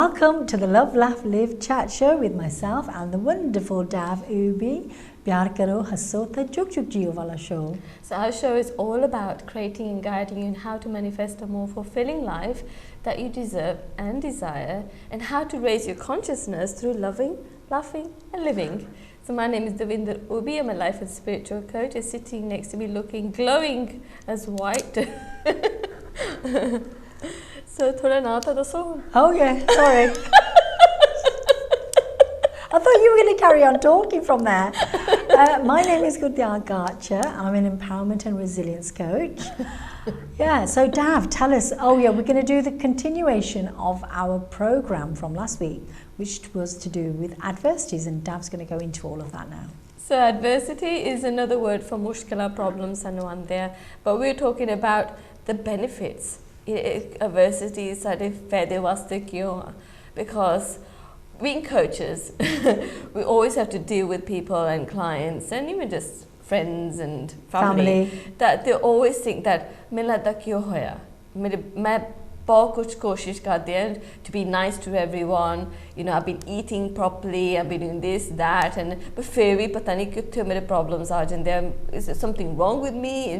Welcome to the Love, Laugh, Live chat show with myself and the wonderful Dav Ubi. Pyar karo, hasso tha chuk chuk jiyo wala show. So our show is all about creating and guiding you in how to manifest a more fulfilling life that you deserve and desire, and how to raise your consciousness through loving, laughing and living. So my name is Davinder Ubi. I'm a life and spiritual coach. Is sitting next to me looking glowing as white. So thoda na tha daso. Okay, sorry. I thought you were going to carry on talking from there. My name is Gurdyan Garcha. I'm an empowerment and resilience coach. Yeah, so Dav, tell us, we're going to do the continuation of our program from last week, which was to do with adversities, and Dav's going to go into all of that now. So adversity is another word for mushkila, problems and one there, but we're talking about the benefits. Adversity is because being coaches, we always have to deal with people and clients and even just friends and family. That they always think that to be nice to everyone, you know, I've been eating properly, I've been doing this, that, and but fairy patani kithe mere problems are in there. Is there something wrong with me?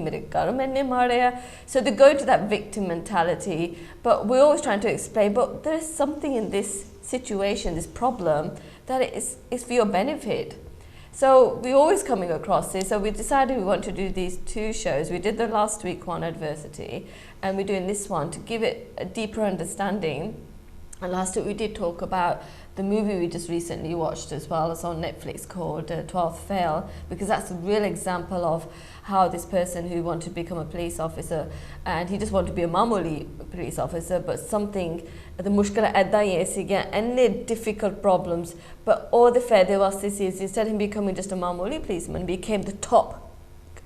So they go into that victim mentality, but we're always trying to explain, but there is something in this situation, this problem, that is for your benefit. So we're always coming across this. So we decided we want to do these two shows. We did the last week one, adversity, and we're doing this one to give it a deeper understanding. And last week we did talk about the movie we just recently watched as well. It's on Netflix called 12th Fail, because that's a real example of how this person who wanted to become a police officer, and he just wanted to be a mamuli police officer, but something, the mushkila edda any difficult problems, but all the fair was this is instead of him becoming just a mamuli policeman, became the top,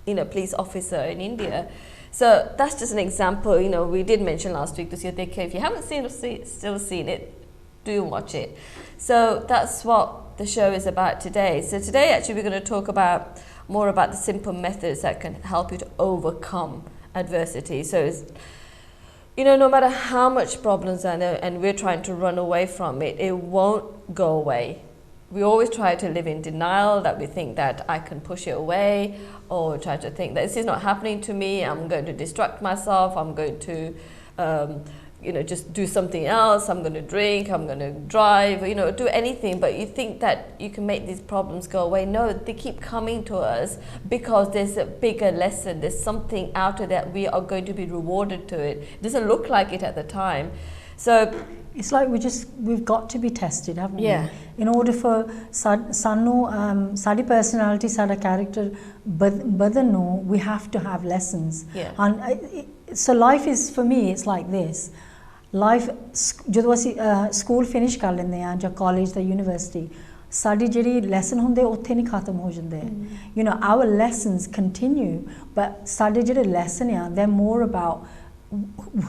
police officer in India. So that's just an example. We did mention last week, if you haven't still seen it, do watch it. So that's what the show is about today. So today actually we're going to talk more about the simple methods that can help you to overcome adversity. So no matter how much problems are there and we're trying to run away from it, it won't go away. We always try to live in denial, that we think that I can push it away, or try to think that this is not happening to me, I'm going to distract myself, I'm going to just do something else, I'm going to drink, I'm going to drive, do anything, but you think that you can make these problems go away. No, they keep coming to us because there's a bigger lesson, there's something out of that, we are going to be rewarded to it. It doesn't look like it at the time. So it's like we've got to be tested, haven't we? In order for sadi personality, sada character badano, we have to have lessons. And so life is, for me, it's like this. Life, ਜਦੋਂ ਅਸੀਂ school finish ਕਰ ਲੈਂਦੇ ਆ ਜਾਂ college ਦਾ university, ਸਾਡੀ ਜਿਹੜੀ lesson ਹੁੰਦੇ ਉੱਥੇ ਨਹੀਂ ਖਤਮ ਹੋ ਜਾਂਦੇ. Our lessons continue, but ਸਾਡੇ ਜਿਹੜੇ ਲੈਸਨ ਆ, they're more about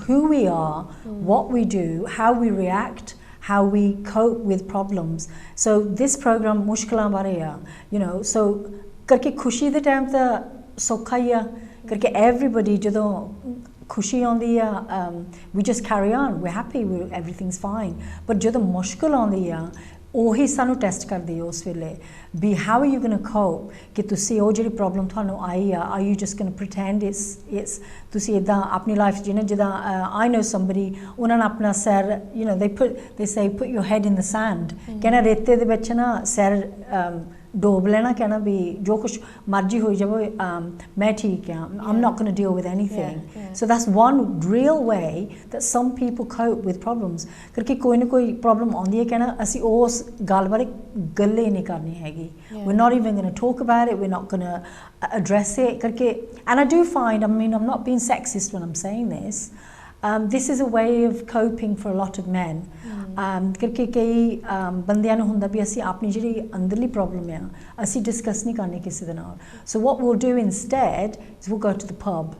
who we are, what we do, how we react, how we cope with problems. So this program ਮੁਸ਼ਕਲਾਂ ਬਾਰੇ ਆ, so ਕਰਕੇ ਖੁਸ਼ੀ ਦੇ ਟਾਈਮ ਤਾਂ ਸੌਖਾ ਹੀ ਆ, ਕਰਕੇ everybody ਜਦੋਂ खुशी आंदी है, we just carry on, we're happy, everything's fine. But ਜਦੋਂ ਮੁਸ਼ਕਲ ਆਉਂਦੀ ਆ, ਉਹੀ ਸਾਨੂੰ ਟੈਸਟ ਕਰਦੀ ਹੈ ਉਸ ਵੇਲੇ, be how are you going to cope, ਕਿ ਤੁਸੀਂ ਉਹ ਜਿਹੜੀ ਪ੍ਰੋਬਲਮ ਤੁਹਾਨੂੰ ਆਈ ਆ, are you just going to pretend it's ਤੁਸੀਂ ਇਦਾਂ ਆਪਣੀ ਲਾਈਫ ਜਿੱਦਾਂ I know somebody, ਉਹਨਾਂ ਨੇ ਆਪਣਾ ਸਿਰ, they say put your head in the sand, ਕਹਿੰਦਾ ਰੇਤੇ ਦੇ ਵਿੱਚ ਨਾ ਸਿਰ डोब लेना, कहना भी जो कुछ मर्जी हो जाए मैं ठीक है, I'm not going to deal with anything. So that's one real way that some people cope with problems. क्योंकि कोई ना कोई problem आंदी है, कहना असी उस गल बारे गल्ले नहीं करनी हैगी. We're not even going to talk about it, we're not going to address it. करके, and I do find, I'm not being sexist when I'm saying this. This is a way of coping for a lot of men. क्योंकि कई बंदियां ਨੂੰ ਹੁੰਦਾ ਵੀ ਅਸੀਂ ਆਪਣੀ ਜਿਹੜੀ ਅੰਦਰਲੀ ਪ੍ਰੋਬਲਮ ਆ ਅਸੀਂ ਡਿਸਕਸ ਨਹੀਂ ਕਰਨੀ ਕਿਸੇ ਦੇ ਨਾਲ. So what we'll do instead is we'll go to the pub.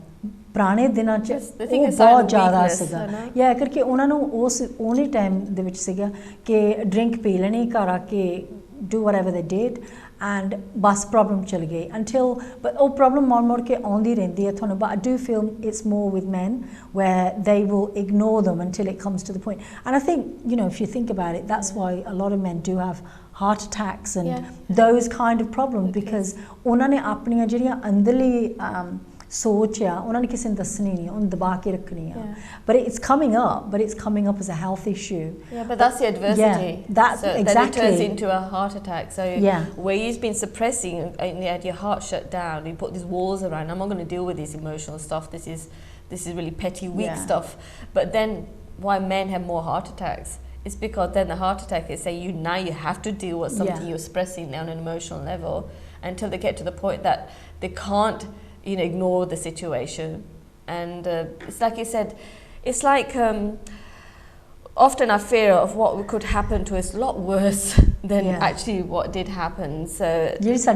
ਪੁਰਾਣੇ ਦਿਨਾਂ 'ਚ ਉਹ ਬਹੁਤ ਜ਼ਿਆਦਾ ਸੀਗਾ, ਕਰਕੇ ਉਹਨਾਂ ਨੂੰ ਉਸ ਉਹਨੇ ਟਾਈਮ ਦੇ ਵਿੱਚ ਸੀਗਾ ਕਿ ਡਰਿੰਕ ਪੀ ਲੈਣੀ, ਘਰ ਆ ਕੇ do whatever they did, and bus problem chal gayi until, but oh problem mod ke aundi rendi hai thonu. But I do feel it's more with men where they will ignore them until it comes to the point. And I think, you know, if you think about it, that's why a lot of men do have heart attacks and those kind of problems, because ਉਹਨਾਂ ਨੇ ਆਪਣੀਆਂ ਜਿਹੜੀਆਂ ਅੰਦਰਲੀ ਸੋਚ ਆ ਉਹਨਾਂ ਨੇ ਕਿਸੇ ਨੂੰ ਦੱਸਣੀ ਨਹੀਂ, ਉਹਨੂੰ ਦਬਾ ਕੇ ਰੱਖਣੀ ਆ. But it's coming up, but it's coming up as a health issue. Yeah, but that's the adversity. Yeah, that, so exactly. Then it turns into a heart attack. So where you've been suppressing and you had your heart shut down, you put these walls around, I'm not going to deal with this emotional stuff, this is really petty, weak stuff. But then why men have more heart attacks? It's because then the heart attack is saying now you have to deal with something you're expressing on an emotional level, until they get to the point that they can't, you know, ignore the situation. And it's like you said, it's like often our fear of what could happen to us a lot worse than actually what did happen. So it's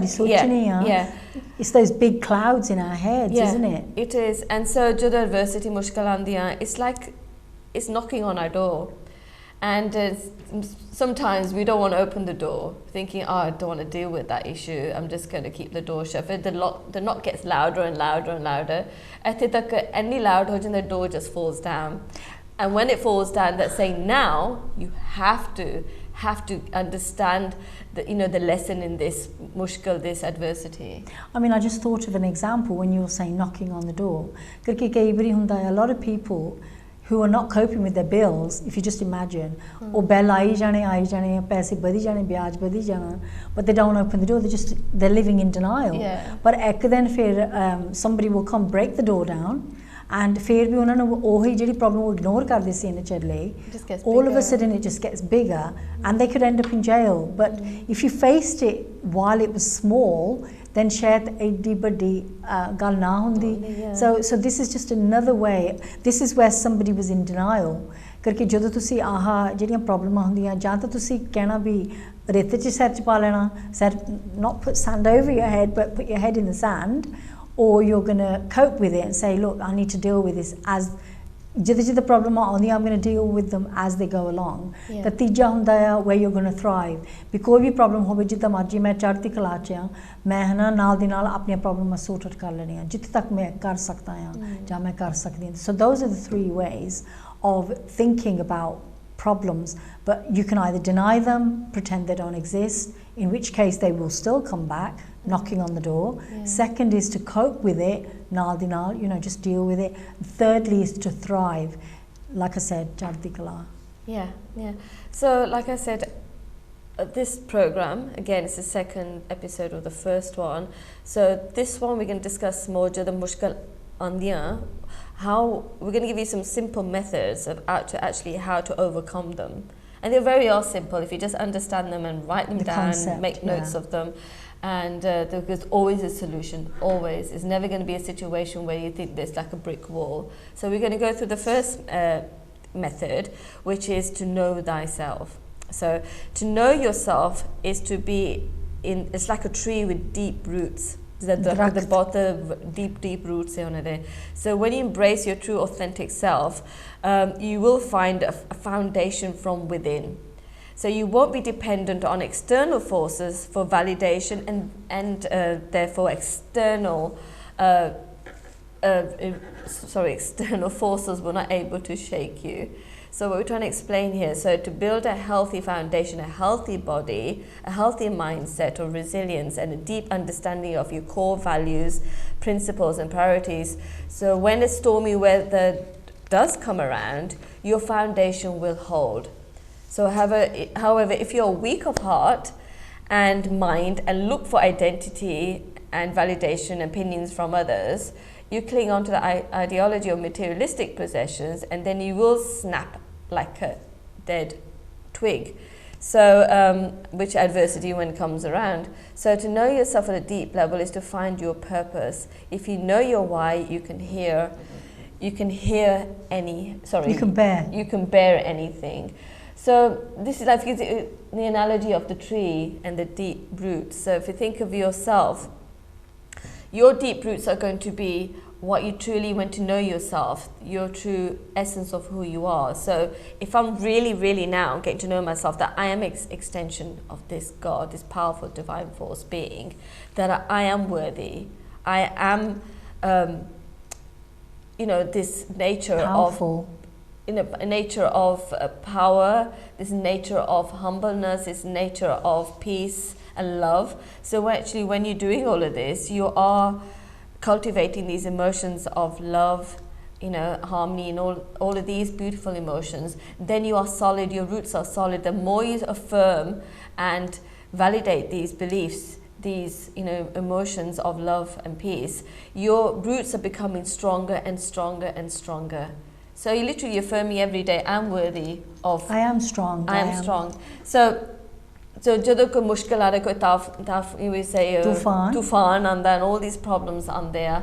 those big clouds in our heads, isn't it? It is. And so jada adversity mushkil aandiyan, it's like it's knocking on our door. And sometimes we don't want to open the door, thinking, oh, I don't want to deal with that issue, I'm just going to keep the door shut. The knock gets louder and louder and louder. Any louder, the door just falls down. And when it falls down, that's saying now you have to understand the, you know, the lesson in this mushkil, this adversity. I mean, I just thought of an example when you were saying knocking on the door. A lot of people who are not coping with their bills, if you just imagine, or bill aayi jane, paise badi jane, byaj badi jana, but they don't open the door, they're living in denial. But then somebody will come break the door down, and फिर भी उन्होंने वही ਜਿਹੜੀ problem वो ignore करते सी इन्हें चले, all of a sudden it just gets bigger, and they could end up in jail. But if you faced it while it was small, then शायद एडी बड़ी गल ना होंदी. So this is just another way. This is where somebody was in denial. करके ਜਦੋਂ ਤੁਸੀਂ ਆਹ ਜਿਹੜੀਆਂ ਪ੍ਰੋਬਲਮਾਂ ਹੁੰਦੀਆਂ, ਜਾਂ ਤਾਂ ਤੁਸੀਂ ਕਹਿਣਾ ਵੀ ਰੇਤੇ 'ਚ ਸਿਰ 'ਚ ਪਾ ਲੈਣਾ, ਸਿਰ, not put sand over your head, but put your head in the sand, or you're going to cope with it and say, look, I need to deal with this as the problem I'm going to deal with them as they go along. The tija hunda hai where you're going to thrive. Because koi bhi problem hoਵੇ ਜਿੱਦਾਂ ਮਰਜੀ ਮੈਂ ਚੜ੍ਹਦੀ ਕਲਾ 'ਚ ਆ, ਮੈਂ ਹਨਾ ਨਾਲ ਦੀ ਨਾਲ ਆਪਣੀਆਂ ਪ੍ਰੋਬਲਮਾਂ ਸੌਰਟ ਆਊਟ ਕਰ ਲੈਣੀਆਂ ਜਿੱਥੇ ਤੱਕ ਮੈਂ ਕਰ ਸਕਦਾ ਆ ਜਾਂ ਮੈਂ ਕਰ ਸਕਦੀ ਹਾਂ. So those are the three ways of thinking about problems, but you can either deny them, pretend they don't exist, in which case they will still come back knocking on the door. Second is to cope with it, you know, just deal with it. Thirdly is to thrive, like I said, chardi kala. So like I said, this program, again, it's the second episode of the first one. So this one we're going to discuss more jada mushkil aandiyan, how we're going to give you some simple methods of how to overcome them. And they're very all simple if you just understand them and write them down, concept, make notes of them. And there's always a solution, always. It's never going to be a situation where you think there's like a brick wall. So we're going to go through the first method, which is to know thyself. So to know yourself is to be it's like a tree with deep roots. The deep roots on there. So when you embrace your true authentic self, you will find a foundation from within. So you won't be dependent on external forces for validation and therefore external forces were not able to shake you. So what we're trying to explain here, so to build a healthy foundation, a healthy body, a healthy mindset of resilience and a deep understanding of your core values, principles and priorities. So when a stormy weather does come around, your foundation will hold. So however, if you're weak of heart and mind and look for identity and validation opinions from others, you cling on to the ideology of materialistic possessions, and then you will snap like a dead twig. So, which adversity when it comes around. So to know yourself at a deep level is to find your purpose. If you know your why, you can bear anything. So this is like the analogy of the tree and the deep roots. So if you think of yourself, your deep roots are going to be what you truly want to know yourself, your true essence of who you are. So if I'm really, really now getting to know myself, that I am extension of this God, this powerful divine force being, that I am worthy, I am, this nature powerful. A nature of power, this nature of humbleness, this nature of peace and love. So actually, when you're doing all of this, you are cultivating these emotions of love, harmony, and all of these beautiful emotions. Then you are solid, your roots are solid. The more you affirm and validate these beliefs, these emotions of love and peace, your roots are becoming stronger and stronger and stronger. So you literally affirming every day, I'm worthy of, I am strong. I am strong. So ਜਦੋਂ ਕੋਈ ਮੁਸ਼ਕਿਲ ਆ ਰਿਹਾ, ਕੋਈ tough, we say tufan and then all these problems on there,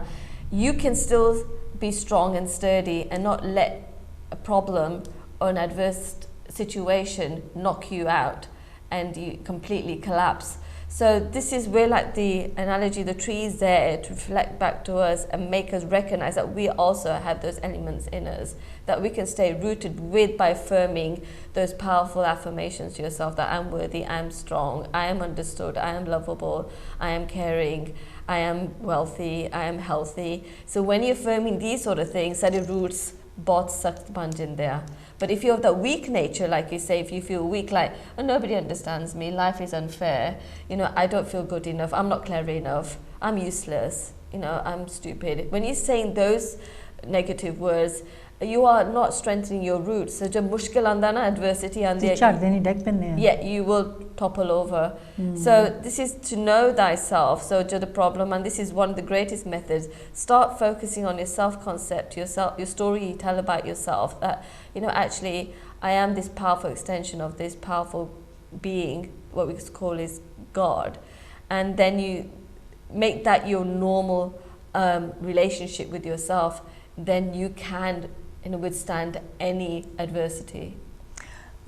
you can still be strong and sturdy and not let a problem or an adverse situation knock you out and you completely collapse. So this is where, like the analogy, the tree is there to reflect back to us and make us recognize that we also have those elements in us, that we can stay rooted with by affirming those powerful affirmations to yourself, that I'm worthy, I'm strong, I am understood, I am lovable, I am caring, I am wealthy, I am healthy. So when you're affirming these sort of things, that it roots both sakt banj in there. But if you have that weak nature, like you say, if you feel weak, like, oh, nobody understands me, life is unfair, I don't feel good enough, I'm not clever enough, I'm useless, I'm stupid. When you're saying those negative words, you are not strengthening your roots. So jab mushkil aanda na, adversity aandi, yeah, you will topple over. So this is to know thyself. So the problem, and this is one of the greatest methods, start focusing on your self-concept, your story you tell about yourself, that actually I am this powerful extension of this powerful being, what we call is God. And then you make that your normal relationship with yourself, then you can withstand any adversity.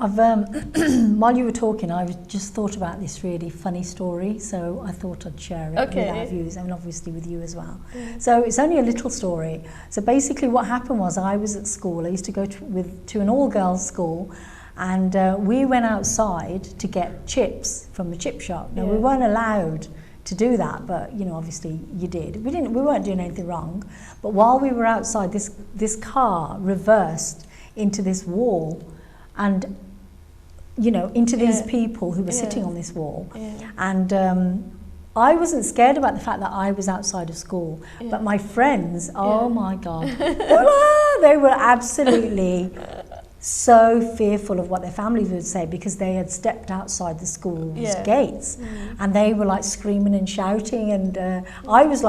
I've while you were talking, I just thought about this really funny story, so I thought I'd share it with our viewers, and obviously with you as well. So it's only a little story. So basically what happened was, I was at school, I used to go to an all-girls school, and we went outside to get chips from the chip shop. Now we weren't allowed to do that, but obviously you did. We weren't doing anything wrong, but while we were outside, this car reversed into this wall, and into these people who were sitting on this wall. And I wasn't scared about the fact that I was outside of school, but my friends, oh my God, they were absolutely so fearful of what their families would say, because they had stepped outside the school's gates, and they were like screaming and shouting, and I was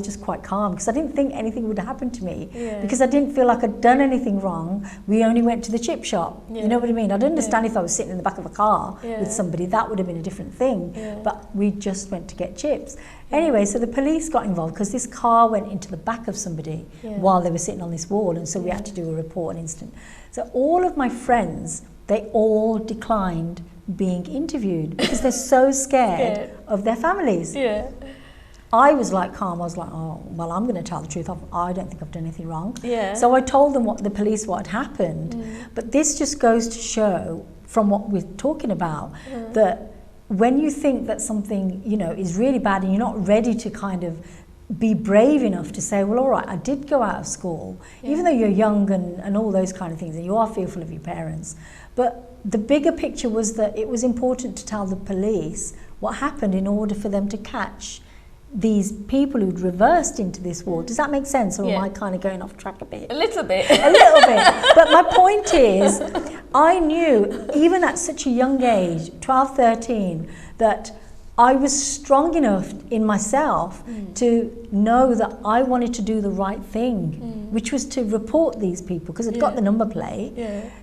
just quite calm, because I didn't think anything would happen to me, because I didn't feel like I'd done anything wrong. We only went to the chip shop, you know what I mean? I'd understand if I was sitting in the back of a car with somebody, that would have been a different thing, but we just went to get chips. Anyway, so the police got involved because this car went into the back of somebody while they were sitting on this wall, and so we had to do a report, an incident. So all of my friends, they all declined being interviewed because they're so scared of their families. I was like calm. I was like, oh, well, I'm going to tell the truth. I don't think I've done anything wrong. So I told them what had happened. But this just goes to show, from what we're talking about, that when you think that something, is really bad, and you're not ready to kind of be brave enough to say, well, all right, I did go out of school, even though you're young and all those kind of things, and you are fearful of your parents. But the bigger picture was that it was important to tell the police what happened in order for them to catch these people who'd reversed into this wall. Does that make sense, or am I kind of going off track a bit? A little bit. A little bit. But my point is, I knew, even at such a young age, 12, 13, that I was strong enough in myself to know that I wanted to do the right thing, which was to report these people, because I'd got the number plate.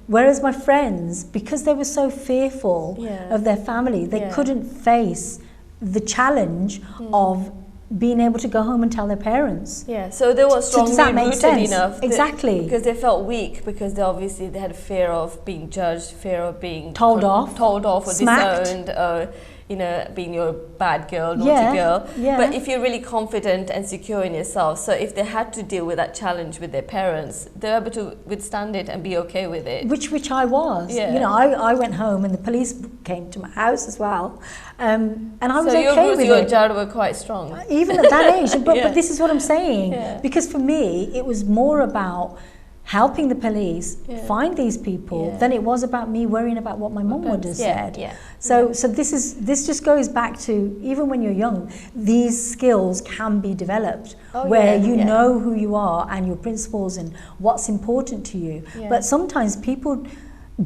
Whereas my friends, because they were so fearful of their family, they couldn't face the challenge of being able to go home and tell their parents. So they were strongly rooted enough. Exactly. Because they felt weak, because they had a fear of being judged, fear of being told off or smacked. disowned, or being your bad girl, naughty girl. Yeah. But if you're really confident and secure in yourself, so if they had to deal with that challenge with their parents, they're able to withstand it and be okay with it. Which I was. Yeah. I went home and the police came to my house as well. And I was okay with it. So your jar were quite strong. Even at that age. But this is what I'm saying. Yeah. Because for me, it was more about helping the police find these people than it was about me worrying about what my mum would have said. Yeah. So this just goes back to, even when you're young, these skills can be developed where you know who you are and your principles and what's important to you. Yeah. But sometimes people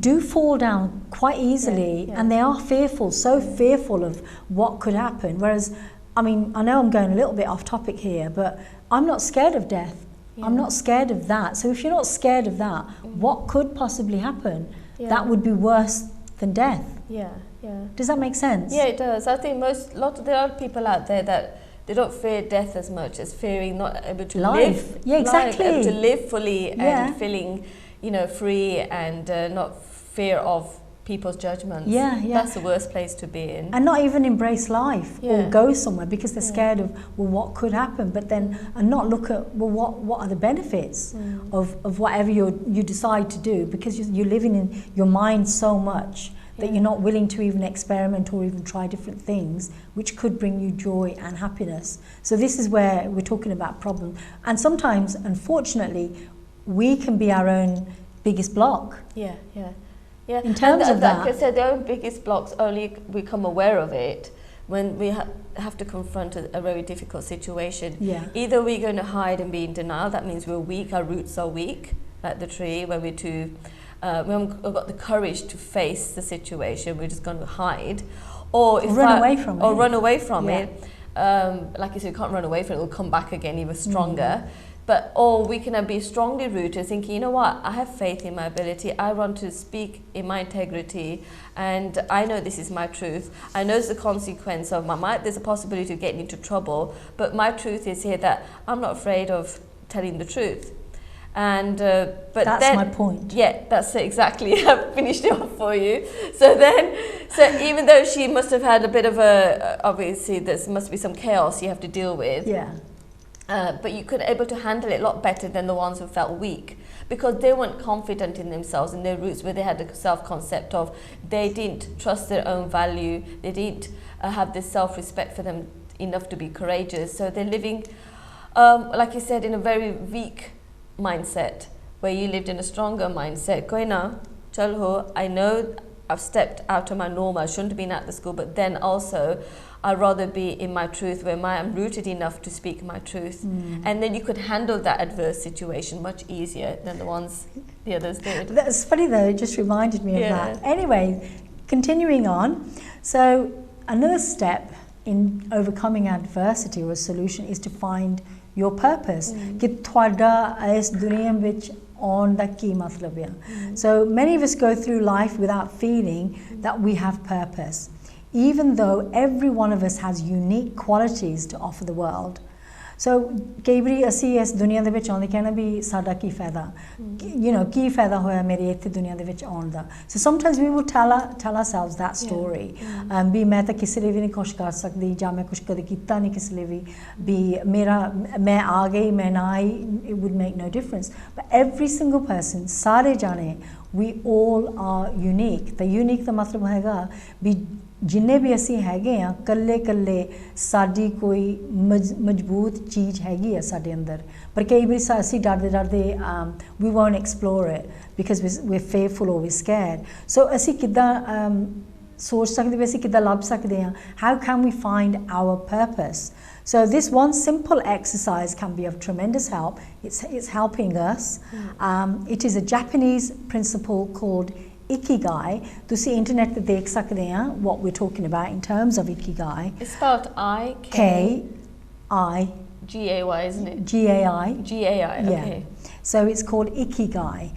do fall down quite easily and they are fearful, fearful of what could happen. Whereas, I mean, I know I'm going a little bit off topic here, but I'm not scared of death. I'm not scared of that. So if you're not scared of that, what could possibly happen? That would be worse than death. Yeah. Does that make sense? Yeah, it does. I think there are people out there that they don't fear death as much as fearing not able to live. Yeah, exactly. Able to live fully and feeling, free and not fear of people's judgments. Yeah. That's the worst place to be in. And not even embrace life or go somewhere because they're scared of, well, what could happen? But then, and not look at, well, what are the benefits of whatever you decide to do, because you're living in your mind so much that you're not willing to even experiment or even try different things which could bring you joy and happiness. So this is where we're talking about problem. And sometimes, unfortunately, we can be our own biggest block. Yeah. In terms of that, like I said, the own biggest blocks only become aware of it when we have to confront a very difficult situation. Yeah. Either we're going to hide and be in denial, that means we're weak, our roots are weak, like the tree, where we haven't got the courage to face the situation, we're just going to hide. Or run away from it. Like you said, you can't run away from it, it'll come back again even stronger. Or we can be strongly rooted, thinking, you know what, I have faith in my ability, I want to speak in my integrity, and I know this is my truth. I know it's the consequence of there's a possibility of getting into trouble, but my truth is here that I'm not afraid of telling the truth. And but that's my point. Yeah, that's it, exactly. I've finished it off for you. So even though she must have had a bit of obviously there must be some chaos you have to deal with. Yeah. But you could able to handle it a lot better than the ones who felt weak, because they weren't confident in themselves, in their roots, where they had the self-concept of, they didn't trust their own value, they didn't have this self-respect for them enough to be courageous. So they're living, like you said, in a very weak mindset, where you lived in a stronger mindset. Koina, chalho, I know I've stepped out of my norm, I shouldn't have been at the school, but then also I'd rather be in my truth, where I'm rooted enough to speak my truth. And then you could handle that adverse situation much easier than the others did. That's funny though, it just reminded me of that. Anyway, continuing on. So another step in overcoming adversity or a solution is to find your purpose. कि थोड़ा इस दुनिया विच आउण दा की मतलब है. So many of us go through life without feeling that we have purpose, even though every one of us has unique qualities to offer the world. So कई बारी असी इस दुनिया दे विच आउंदे कहना भी साडा की फायदा, की फायदा होया मेरे इत्थे दुनिया दे विच आउण दा. So sometimes we will tell ourselves that story. भी मैं तो किसी लिए भी नहीं कुछ कर सकदी, जां मैं कुछ कदे कीता नहीं किसी लिए भी मैं आ गई मैं ना आई, it would make no difference. But every single person, सारे जाने, we all are unique. The unique दा मतलब हैगा भी जिन्ने भी असी हैगे हैं कल्ले कल्ले साडी कोई मजबूत चीज़ हैगी है साडे अंदर, पर कई बारी असी डरदे we won't explore it because we're fearful or we're scared. So असी किद्दां सोच सकदे, असी किद्दां लभ सकदे हैं, how can we find our purpose? So this one simple exercise can be of tremendous help. It's helping us. It is a Japanese principle called Ikigai. तुसी internet पे देख सकते हैं what we're talking about in terms of Ikigai. It's spelled I-K-I-G-A-Y, isn't it? G-A-I. G-A-I, okay. Yeah. So it's called Ikigai.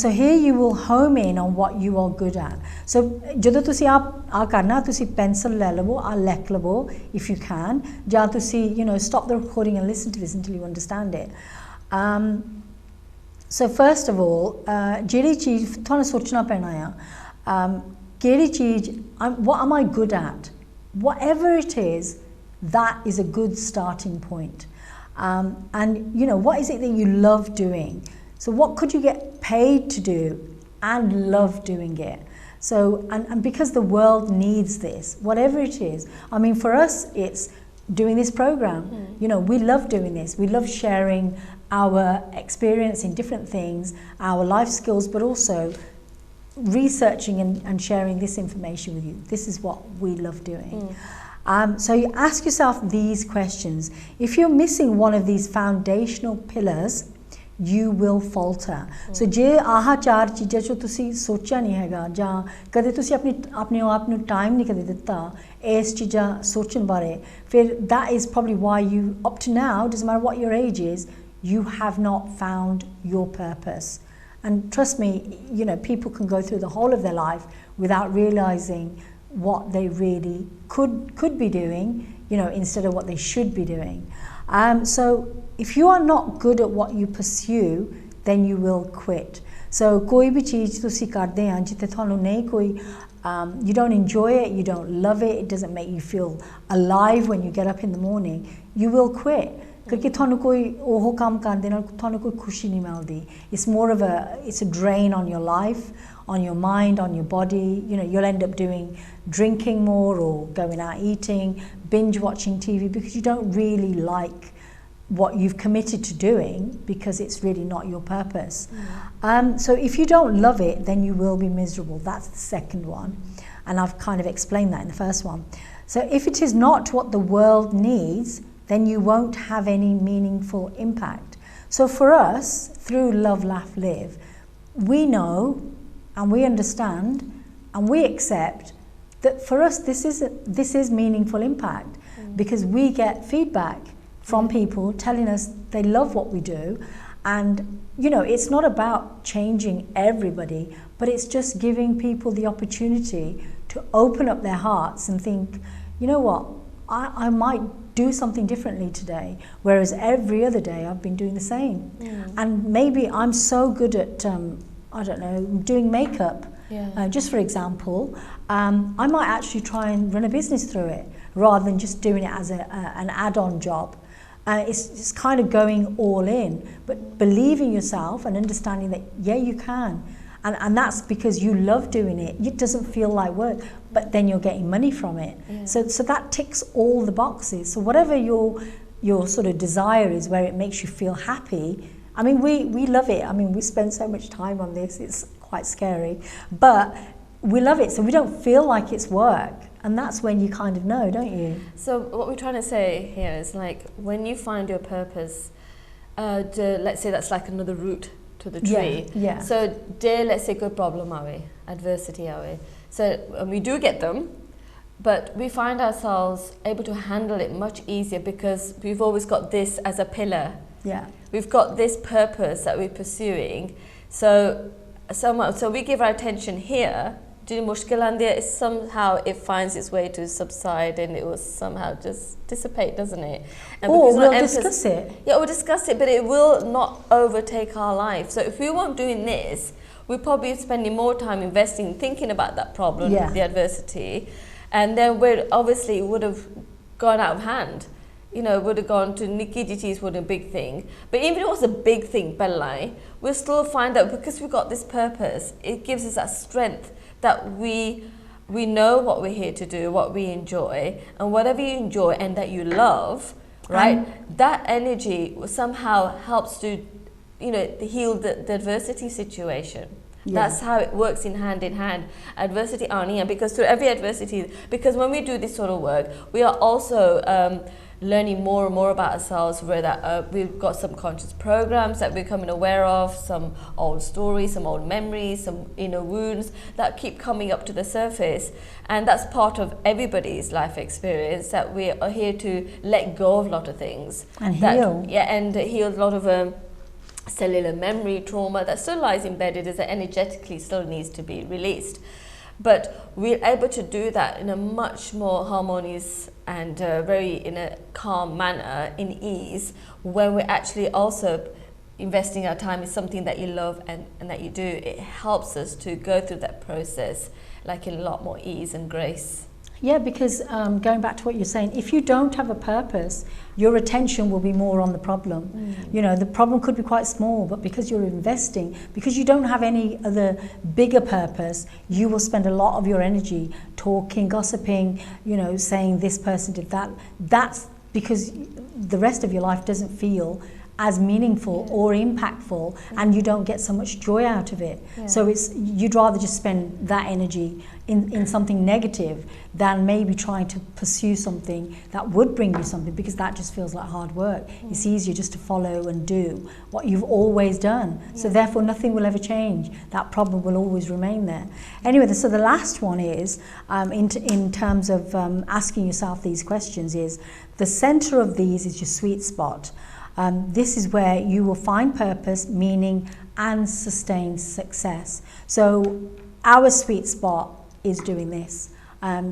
So here you will home in on what you are good at. So ਜਦੋਂ ਤੁਸੀਂ ਆ ਕਰਨਾ, ਤੁਸੀਂ pencil ਲੈ ਲਵੋ, ਆ ਲਿਖ ਲਵੋ if you can, ਜਾਂ ਤੁਸੀਂ stop the recording and listen to this until you understand it. So first of all, ਜਿਹੜੀ ਚੀਜ਼ ਤੁਹਾਨੂੰ ਸੋਚਣਾ ਪੈਣਾ ਆ, ਕਿਹੜੀ ਚੀਜ਼, what am I good at? whatever it is, that is a good starting point. And you know, what is it that you love doing? So what could you get paid to do and love doing it? So, and because the world needs this, whatever it is. I mean, for us, it's doing this program. You know, we love doing this. We love sharing our experience in different things, our life skills, but also researching and sharing this information with you. This is what we love doing. So you ask yourself these questions. If you're missing one of these foundational pillars, you will falter. So जे आहा चार चीज़ें जो तुसी सोचा नहीं हैगा जां कदे तुसी अपने आप ਨੂੰ time नहीं कदे ਦਿੱਤਾ ਇਸ ਚੀਜ਼ਾਂ ਸੋਚਣ ਬਾਰੇ ਫਿਰ that is probably why you up to now, doesn't matter what your age is, you have not found your purpose. And trust me, you know, people can go through the whole of their life without realizing what they really could be doing, you know, instead of what they should be doing. So if you are not good at what you pursue, then you will quit. So कोई भी चीज़ तुसी करदे हैं जिथे थानू नहीं कोई you don't enjoy it, you don't love it, it doesn't make you feel alive when you get up in the morning, you will quit. क्योंकि थानू कोई ओहो काम करदे नाल थानू कोई खुशी नहीं मिलदी. It's more of it's a drain on your life, on your mind, on your body. You know, you'll end up drinking more or going out eating, binge watching TV because you don't really like what you've committed to doing because it's really not your purpose. So if you don't love it, then you will be miserable. That's the second one. And I've kind of explained that in the first one. So if it is not what the world needs, then you won't have any meaningful impact. So for us, through Love, Laugh, Live, we know and we understand and we accept that for us this is meaningful impact because we get feedback from people telling us they love what we do. And you know, it's not about changing everybody, but it's just giving people the opportunity to open up their hearts and think, you know what, I might do something differently today, whereas every other day I've been doing the same. And maybe I'm so good at I don't know, doing makeup. Just for example, I might actually try and run a business through it rather than just doing it as an add-on job. It's kind of going all in, but believing yourself and understanding that, yeah, you can. And that's because you love doing it. It doesn't feel like work, but then you're getting money from it. So that ticks all the boxes. So whatever your sort of desire is, where it makes you feel happy, I mean, we love it. I mean, we spend so much time on this, it's quite scary, but we love it, so we don't feel like it's work. And that's when you kind of know, don't you? So what we're trying to say here is, like, when you find your purpose, let's say that's like another route to the tree. So let's say good problem awe, adversity awe. So we do get them, but we find ourselves able to handle it much easier because we've always got this as a pillar. We've got this purpose that we're pursuing. So we give our attention here. Somehow it finds its way to subside and it will somehow just dissipate, doesn't it? And we'll discuss it. Yeah, we'll discuss it, but it will not overtake our life. So if we weren't doing this, we're probably spending more time investing, thinking about that problem, the adversity, and then it would have gone out of hand. You know, would have gone to Nikki Jichi's was a big thing. But even if it was a big thing, we'll still find that because we've got this purpose, it gives us that strength that we know what we're here to do, what we enjoy, and whatever you enjoy and that you love, right? That energy somehow helps to, you know, heal the adversity situation. That's how it works in hand. Adversity and because through every adversity, because when we do this sort of work, we are also learning more and more about ourselves, where that we've got some conscious programs that we're becoming aware of, some old stories, some old memories, some inner wounds that keep coming up to the surface. And that's part of everybody's life experience, that we are here to let go of a lot of things. And heal. And heal a lot of cellular memory trauma that still lies embedded, is that energetically still needs to be released. But we're able to do that in a much more harmonious and very in a calm manner, in ease, when we're actually also investing our time in something that you love and that you do. It helps us to go through that process like in a lot more ease and grace. Yeah, because going back to what you're saying, if you don't have a purpose, your attention will be more on the problem. You know, the problem could be quite small, but because you're investing, because you don't have any other bigger purpose, you will spend a lot of your energy talking, gossiping, you know, saying this person did that. That's because the rest of your life doesn't feel as meaningful or impactful, and you don't get so much joy out of it. So you'd rather just spend that energy in something negative than maybe trying to pursue something that would bring you something, because that just feels like hard work. It's easier just to follow and do what you've always done. So therefore nothing will ever change. That problem will always remain there. Anyway, so the last one is, in terms of asking yourself these questions, is the center of these is your sweet spot. This is where you will find purpose, meaning, and sustained success. So our sweet spot is doing this.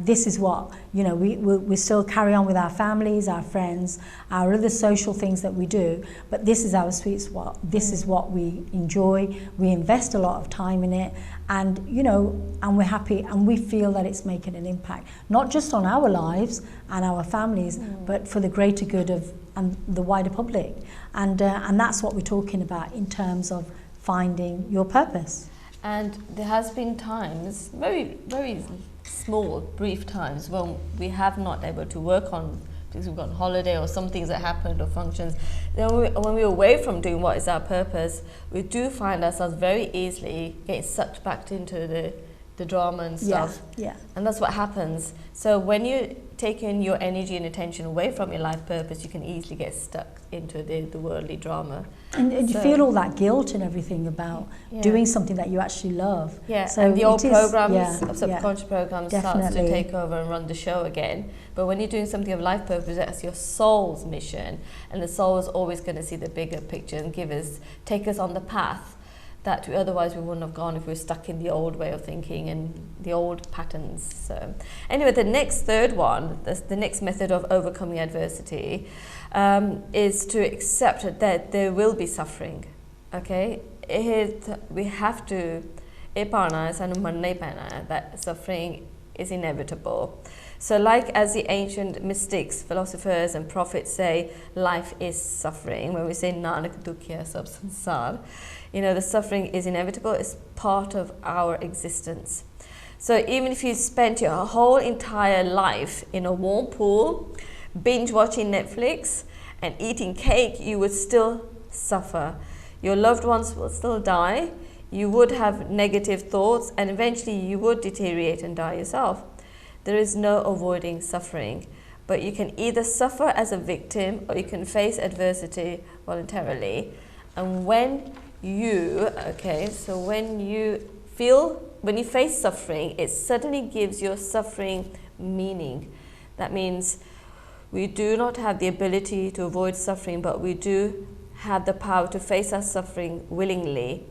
This is what, you know, we still carry on with our families, our friends, our other social things that we do, but this is our sweet spot. This is what we enjoy. We invest a lot of time in it, and, you know, and we're happy, and we feel that it's making an impact, not just on our lives and our families, but for the greater good of and the wider public. And that's what we're talking about in terms of finding your purpose. And there has been times, very, very small, brief times, when we have not able to work on, because we've got on holiday or some things that happened or functions. Then when we're away from doing what is our purpose, we do find ourselves very easily getting sucked back into the drama and stuff. And that's what happens. So when you're taking your energy and attention away from your life purpose, you can easily get stuck into the worldly drama. And you feel all that guilt and everything about doing something that you actually love. So and the old programs, subconscious programs, starts to take over and run the show again. But when you're doing something of life purpose, that's your soul's mission, and the soul is always going to see the bigger picture and take us on the path that otherwise we wouldn't have gone if we were stuck in the old way of thinking and the old patterns. So anyway, the next third one, the next method of overcoming adversity, is to accept that there will be suffering. Okay, we have to that suffering is inevitable. So like as the ancient mystics, philosophers and prophets say, life is suffering. When we say Nanak Dukhya Sab Sansar, you know, the suffering is inevitable, it's part of our existence. So even if you spent your whole entire life in a warm pool, binge watching Netflix and eating cake, you would still suffer. Your loved ones will still die, you would have negative thoughts, and eventually you would deteriorate and die yourself. There is no avoiding suffering, but you can either suffer as a victim or you can face adversity voluntarily. And when you face suffering, it suddenly gives your suffering meaning. That means we do not have the ability to avoid suffering, but we do have the power to face our suffering willingly.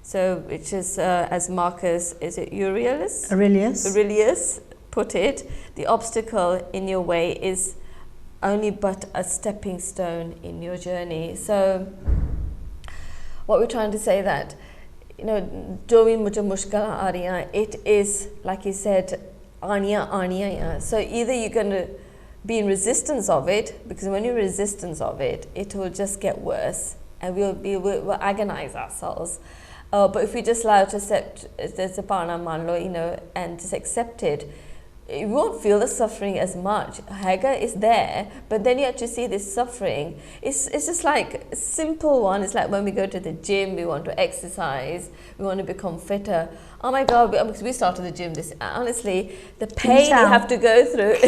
So, which is, as Marcus, is it Aurelius put it, the obstacle in your way is only but a stepping stone in your journey. So, what we're trying to say that, you know, it is, like you said, aniya. So either you're going to be in resistance of it, because when you're in resistance of it, it will just get worse, and we'll agonize ourselves. But if we just allow to accept, you know, and just accept it, you won't feel the suffering as much. Haga is there, but then you actually see this suffering. It's just like a simple one. It's like when we go to the gym, we want to exercise, we want to become fitter. Oh my God, because we started the gym honestly, the pain you have to go through,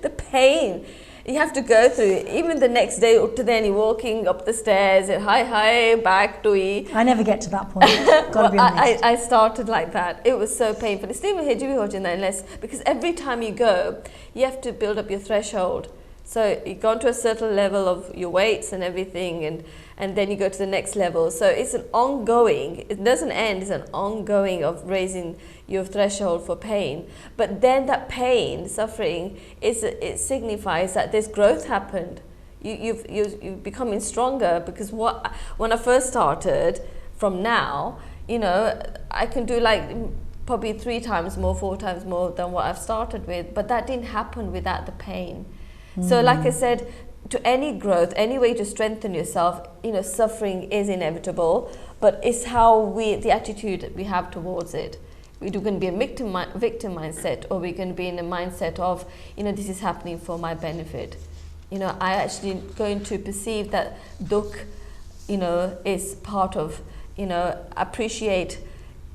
the pain you have to go through, even the next day, then you're walking up the stairs and hi, back to eat. I never get to that point, gotta be honest. I started like that. It was so painful. It's never unless, because every time you go, you have to build up your threshold. So you go to a certain level of your weights and everything, and then you go to the next level. So it's an ongoing, it doesn't end, it's an ongoing of raising your threshold for pain. But then that pain, suffering, it signifies that there's growth happened. You're becoming stronger, because when I first started, from now, you know, I can do like probably 3 times more, 4 times more than what I've started with, but that didn't happen without the pain. So like I said, to any growth, any way to strengthen yourself, you know, suffering is inevitable, but it's how the attitude we have towards it. We're going to be a victim mindset, or we're going to be in a mindset of, you know, this is happening for my benefit. You know, I actually going to perceive that dukh, you know, is part of, you know, appreciate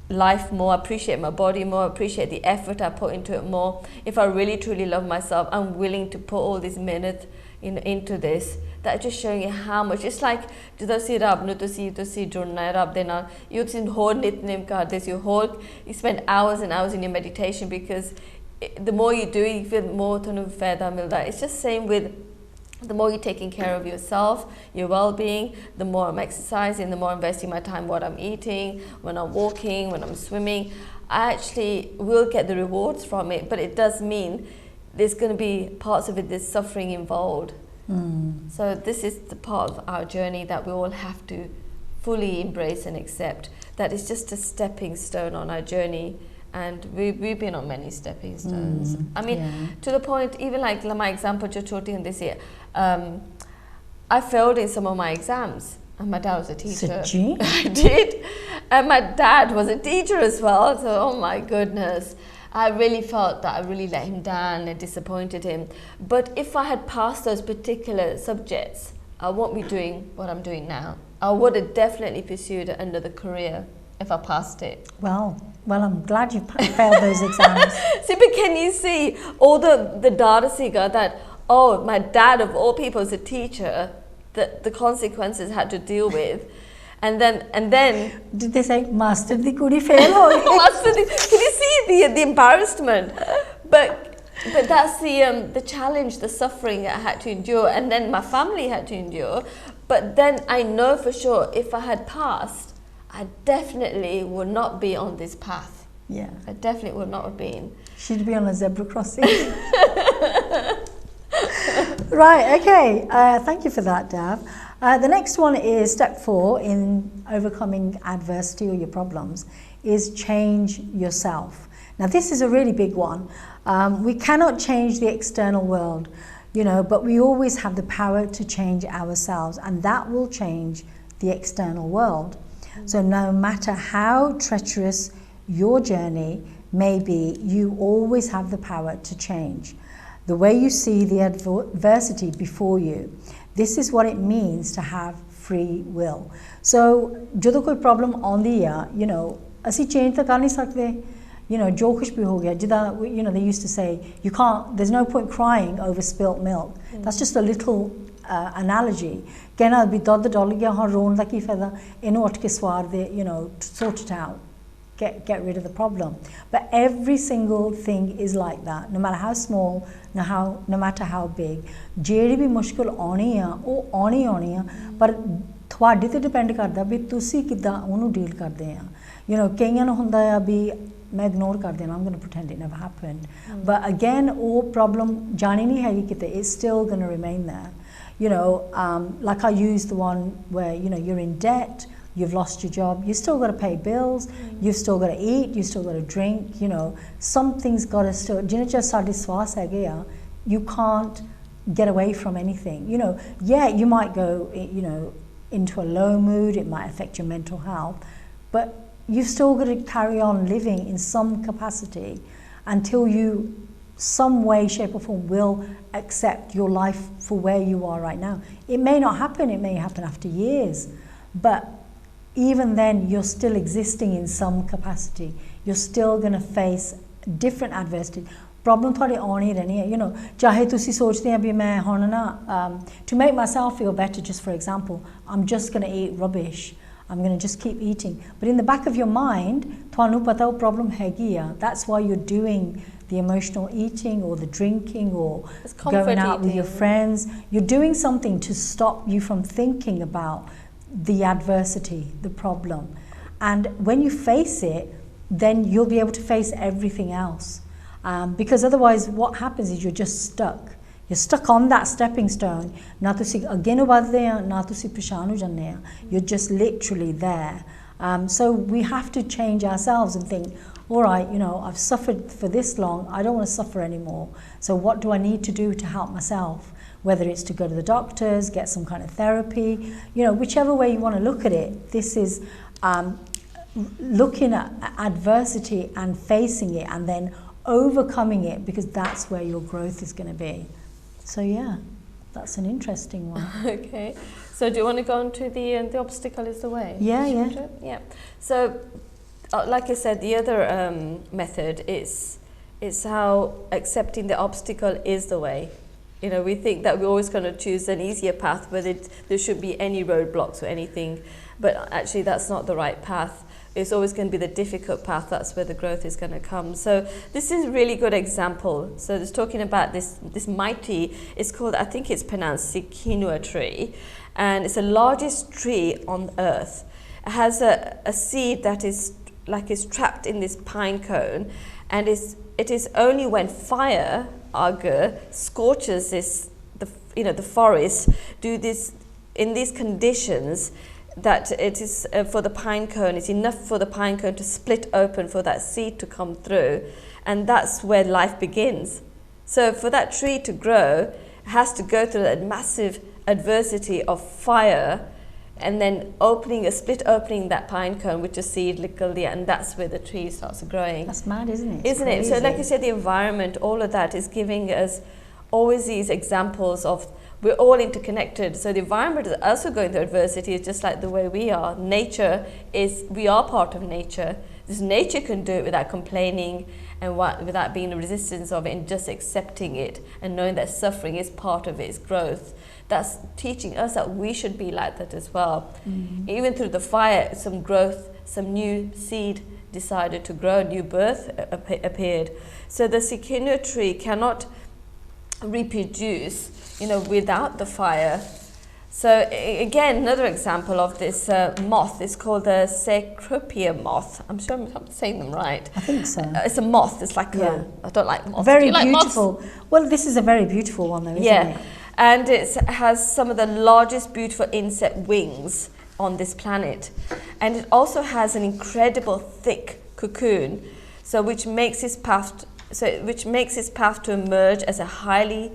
life more, appreciate my body more, appreciate the effort I put into it more. If I really truly love myself, I'm willing to put all this minute into this. That's just showing you how much. It's like ਜਦੋਂ ਅਸੀਂ ਰੱਬ ਨੂੰ ਤੁਸੀਂ ਜੁੜਨਾ ਹੈ ਰੱਬ ਦੇ ਨਾਲ, you ਹੋਰ ਨਿਤਨੇਮ ਕਰਦੇ ਸੀ, you spend hours and hours in your meditation, because the more you do it, you feel more ਤੁਹਾਨੂੰ ਫਾਇਦਾ ਮਿਲਦਾ. It's just same with the more you're taking care of yourself, your well-being, the more I'm exercising, the more I'm investing my time what I'm eating, when I'm walking, when I'm swimming, I actually will get the rewards from it. But it does mean there's going to be parts of it, there's suffering involved. So this is the part of our journey that we all have to fully embrace and accept, that it's just a stepping stone on our journey. And we've been on many stepping stones. I mean, to the point, even like my example, Choti this year, I failed in some of my exams, and my dad was a teacher. I did, and my dad was a teacher as well. So, oh my goodness, I really felt that I really let him down and disappointed him. But if I had passed those particular subjects, I won't be doing what I'm doing now. I would have definitely pursued another career if I passed it. Well, I'm glad you failed those exams. See, but can you see all the data siga that, oh, my dad of all people is a teacher, the consequences had to deal with. And then did they say master di kudi fail ho gayi? Can you see the embarrassment? But that's the challenge, the suffering I had to endure, and then my family had to endure. But then I know for sure if I had passed, I definitely would not be on this path. Yeah. I definitely would not have been. She'd be on a zebra crossing. Right, okay. Thank you for that, Dav. The next one is step 4 in overcoming adversity or your problems is change yourself. Now this is a really big one. We cannot change the external world, you know, but we always have the power to change ourselves, and that will change the external world. So no matter how treacherous your journey may be, you always have the power to change. The way you see the adversity before you, this is what it means to have free will. So, ਜਦੋਂ ਕੋਈ problem ਆਉਂਦੀ ਆ, you know, ਅਸੀਂ change ਤਾਂ ਕਰ ਨਹੀਂ ਸਕਦੇ. You know, ਜੋ ਕੁਛ ਵੀ ਹੋ ਗਿਆ, ਜਿੱਦਾਂ, you know, they used to say, you can't, there's no point crying over spilt milk. That's just a little analogy. ਕਹਿਣਾ ਵੀ ਦੁੱਧ ਡੁੱਲ ਗਿਆ, ਹੁਣ ਰੋਣ ਦਾ ਕੀ ਫਾਇਦਾ, ਇਹਨੂੰ ਉੱਠ ਕੇ ਸਵਾਰ ਦੇ, you know, sort it out. Get rid of the problem. But every single thing is like that, no matter how small, no matter how big. ਜਿਹੜੀ ਵੀ ਮੁਸ਼ਕਿਲ ਆਉਣੀ ਆ, ਉਹ ਆਉਣੀ ਆ, ਪਰ ਤੁਹਾਡੇ ਤੇ ਡਿਪੈਂਡ ਕਰਦਾ ਵੀ ਤੁਸੀਂ ਕਿੱਦਾਂ ਉਹਨੂੰ ਡੀਲ ਕਰਦੇ ਆ. You know, ਕਈਆਂ ਨੂੰ ਹੁੰਦਾ ਆ ਵੀ ਮੈਂ ਇਗਨੋਰ ਕਰ ਦੇਣਾ, I'm going to pretend it never happened. But again, ਉਹ problem ਜਾਣੀ ਨਹੀਂ ਹੈਗੀ ਕਿਤੇ, it's still going to remain there. You know, like I used the one where, you know, you're in debt, you've lost your job, you still got to pay bills, you've still got to eat, you still got to drink, you know, something's got to still, you can't get away from anything. You know, yeah, you might go, you know, into a low mood, it might affect your mental health, but you've still got to carry on living in some capacity until you, some way, shape or form, will accept your life for where you are right now. It may not happen, it may happen after years, but even then you're still existing in some capacity. You're still going to face different adversity. Problem thodi auni rehni hai, you know, chahe tusi sochte hain abhi main hun na to make myself feel better, just for example, I'm just going to eat rubbish, I'm going to just keep eating, but in the back of your mind thwanu pata wo problem hegi ya. That's why you're doing the emotional eating or the drinking or going out with your friends. You're doing something to stop you from thinking about the adversity, the problem. And when you face it, then you'll be able to face everything else. Because otherwise what happens is you're just stuck. You're stuck on that stepping stone. Na tusi agge nu vadde ha, na tusi pishan ho janne ha. You're just literally there. So we have to change ourselves and think, all right, you know, I've suffered for this long, I don't want to suffer anymore. So what do I need to do to help myself? Whether it's to go to the doctors, get some kind of therapy, you know, whichever way you want to look at it, this is looking at adversity and facing it and then overcoming it, because that's where your growth is going to be. So yeah, that's an interesting one. Okay, so do you want to go on to the obstacle is the way? Yeah. So like I said, the other method is how accepting the obstacle is the way. You know, we think that we're always going to choose an easier path where there should be any roadblocks or anything, but actually that's not the right path. It's always going to be the difficult path. That's where the growth is going to come. So this is a really good example. So it's talking about this mighty, it's called, I think it's pronounced Quinoa tree, and it's the largest tree on earth. It has a seed that is trapped in this pine cone, and it is only when fire, Aga, scorches the forest, in these conditions, that it is for the pine cone, it's enough for the pine cone to split open for that seed to come through, and that's where life begins. So for that tree to grow, it has to go through that massive adversity of fire, and then split opening that pine cone with a seed, and that's where the tree starts growing. That's mad, isn't it? Isn't it? So like you said, the environment, all of that is giving us always these examples of we're all interconnected. So the environment is also going through adversity, just like the way we are. We are part of nature. This nature can do it without complaining and without being a resistance of it, and just accepting it and knowing that suffering is part of its growth. That's teaching us that we should be like that as well. Mm-hmm. Even through the fire, some growth, some new seed decided to grow, new birth appeared. So the Quinoa tree cannot reproduce, without the fire. So again, another example of this moth is called the Cecropia moth. I'm sure I'm saying them right. I think so. It's a moth. It's like I don't like moths. Very beautiful. Like moths? Well, this is a very beautiful one, though, isn't it? And it has some of the largest beautiful insect wings on this planet, and it also has an incredible thick cocoon, which makes its path to emerge as a highly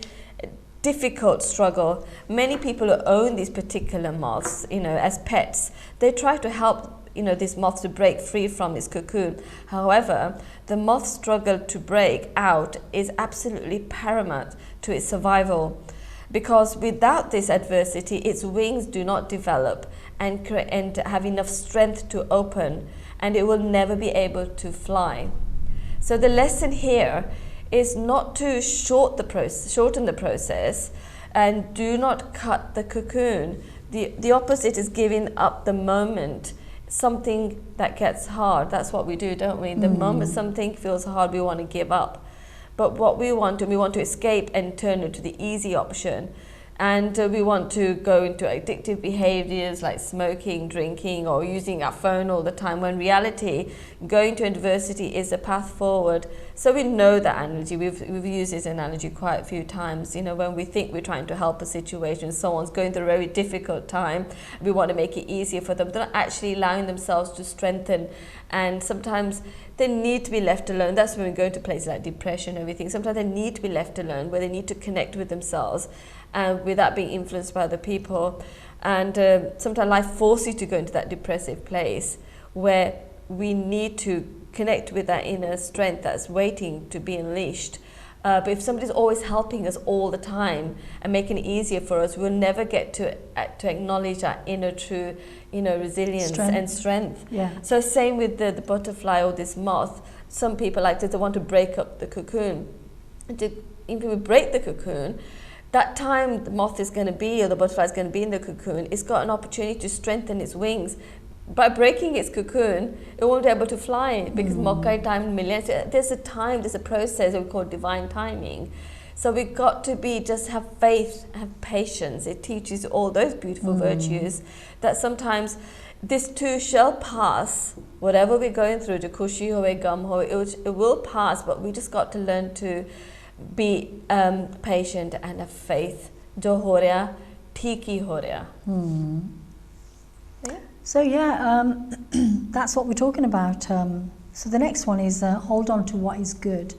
difficult struggle. Many people who own these particular moths, as pets, they try to help this moth to break free from its cocoon. However, the moth's struggle to break out is absolutely paramount to its survival, because without this adversity, its wings do not develop and have enough strength to open, and it will never be able to fly. So the lesson here is not to shorten the process, and do not cut the cocoon. The opposite is giving up the moment something that gets hard. That's what we do, don't we? The moment something feels hard, we want to give up. But what we want to escape and turn into the easy option. And we want to go into addictive behaviors like smoking, drinking, or using our phone all the time, when in reality, going to adversity is the path forward. So we know that analogy. We've used this analogy quite a few times. When we think we're trying to help a situation, someone's going through a very difficult time, we want to make it easier for them. They're not actually allowing themselves to strengthen, and sometimes they need to be left alone. That's when we go to places like depression and everything. Sometimes they need to be left alone, where they need to connect with themselves without being influenced by other people. And sometimes life forces you to go into that depressive place, where we need to connect with that inner strength that's waiting to be unleashed. But if somebody's always helping us all the time and making it easier for us, we'll never get to acknowledge our inner true, resilience and strength. Yeah. So same with the butterfly or this moth. Some people like they want to break up the cocoon. If we break the cocoon, that time the moth is going to be, or the butterfly is going to be in the cocoon, it's got an opportunity to strengthen its wings. By breaking its cocoon, it won't be able to fly, because Mokai time millions. There's a process that we call divine timing. So we've got to just have faith, have patience. It teaches all those beautiful virtues, that sometimes this too shall pass. Whatever we're going through, the kushi ho, gum ho, it will pass, but we just got to learn to be patient and have faith. Jo ho reha, theek hi ho reha. So yeah, that's what we're talking about. So the next one is hold on to what is good.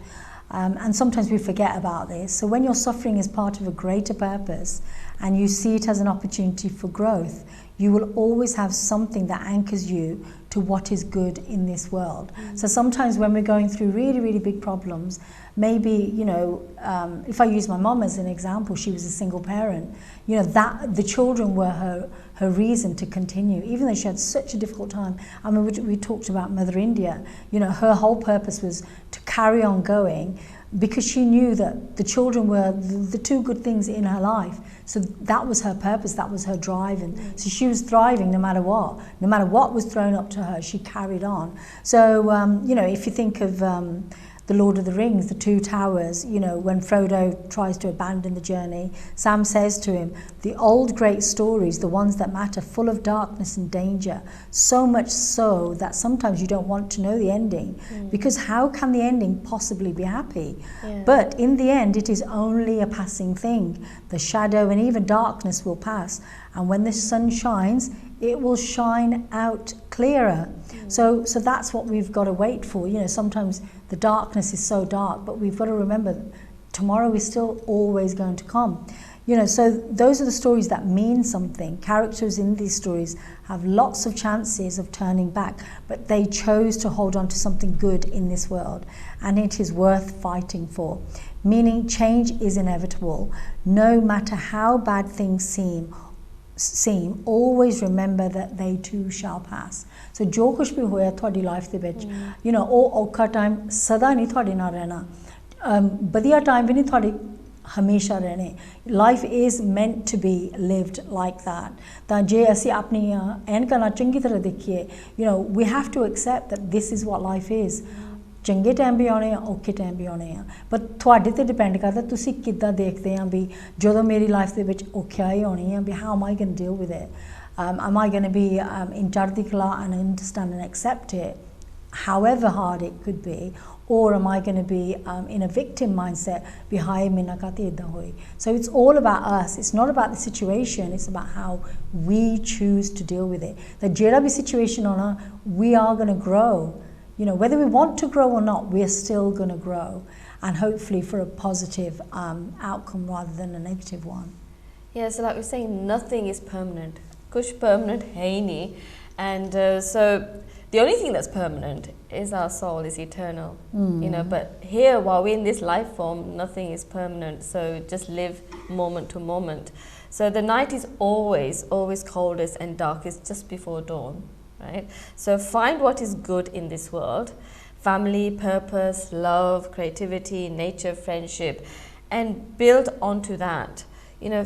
And sometimes we forget about this. So when your suffering is part of a greater purpose and you see it as an opportunity for growth, you will always have something that anchors you to what is good in this world. So sometimes when we're going through really, really big problems, maybe, you know, if I use my mom as an example, she was a single parent, you know, that the children were her reason to continue, even though she had such a difficult time. I mean, we talked about Mother India, you know, her whole purpose was to carry on going because she knew that the children were the two good things in her life. So that was her purpose, that was her drive. And so she was thriving no matter what was thrown up to her, she carried on. So, you know, if you think of The Lord of the Rings, the Two Towers, you know, when Frodo tries to abandon the journey, Sam says to him, the old great stories, the ones that matter, full of darkness and danger, so much so that sometimes you don't want to know the ending, because how can the ending possibly be happy? But in the end, it is only a passing thing. The shadow and even darkness will pass, and when the sun shines, it will shine out clearer. So that's what we've got to wait for. You know, sometimes the darkness is so dark, but we've got to remember that tomorrow is still always going to come. You know, so those are the stories that mean something. Characters in these stories have lots of chances of turning back, but they chose to hold on to something good in this world, and it is worth fighting for. Meaning change is inevitable. No matter how bad things seem, always remember that they too shall pass. So जो कुछ भी होया थोड़ी life they which, you know, ओ औखा time सदा नहीं थोड़ी ना रहना, बढ़िया टाइम भी नहीं थोड़ी हमेशा रहने. Life is meant to be lived like that. तां जे असी अपनी ऐनका ना चंगी तरह देखिए, you know, we have to accept that this is what life is. Change time भी आने औखे टाइम भी आने हैं, पर ਤੁਹਾਡੇ ਤੇ ਡਿਪੈਂਡ ਕਰਦਾ ਤੁਸੀਂ ਕਿੱਦਾਂ ਦੇਖਦੇ ਆ ਵੀ ਜਦੋਂ ਮੇਰੀ ਲਾਈਫ ਦੇ ਵਿੱਚ ਔਖਿਆਈ ਆਉਣੀ ਹੈ ਵੀ how am I going to deal with it? Am I going to be in ਚੜ੍ਹਦੀ ਕਲਾ and understand and accept it, however hard it could be, or am I going to be in a victim mindset ਵੀ ਹਾਏ ਮੇਰੇ ਨਾਲ ਕਾਹਤੇ ਏਦਾਂ ਹੋਈ? So it's all about us. It's not about the situation. It's about how we choose to deal with it. that ਜਿਹੜਾ ਵੀ situation ਆਉਣਾ, we are going to grow. You know, whether we want to grow or not, we're still going to grow, and hopefully for a positive outcome rather than a negative one. Yeah, so like we're saying, nothing is permanent. Kuch permanent hai nahi. And so the only thing that's permanent is our soul is eternal. You know, but here, while we're in this life form, nothing is permanent. So just live moment to moment. So the night is always coldest and darkest just before dawn. Right? So find what is good in this world: family, purpose, love, creativity, nature, friendship, and build onto that. You know,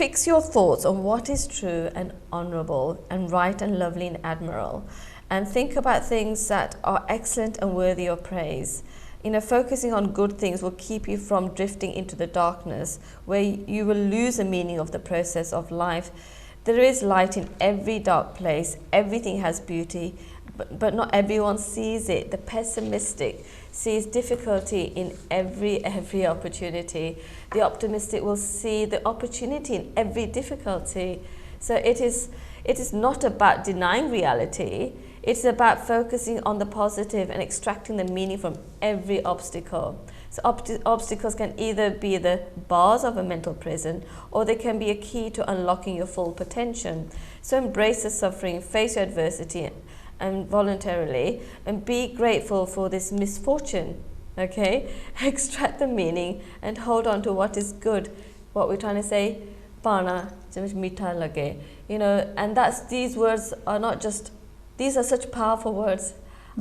fix your thoughts on what is true and honorable and right and lovely and admirable, and think about things that are excellent and worthy of praise. You know, focusing on good things will keep you from drifting into the darkness where you will lose the meaning of the process of life. There is light in every dark place. Everything has beauty, but not everyone sees it. The pessimistic sees difficulty in every opportunity. The optimistic will see the opportunity in every difficulty. So it is not about denying reality. It's about focusing on the positive and extracting the meaning from every obstacle. So obstacles can either be the bars of a mental prison, or they can be a key to unlocking your full potential. So embrace the suffering, face your adversity and voluntarily, and be grateful for this misfortune, okay? Extract the meaning and hold on to what is good. What we're trying to say, Pana, mita lage. You know, and these words are not just, these are such powerful words.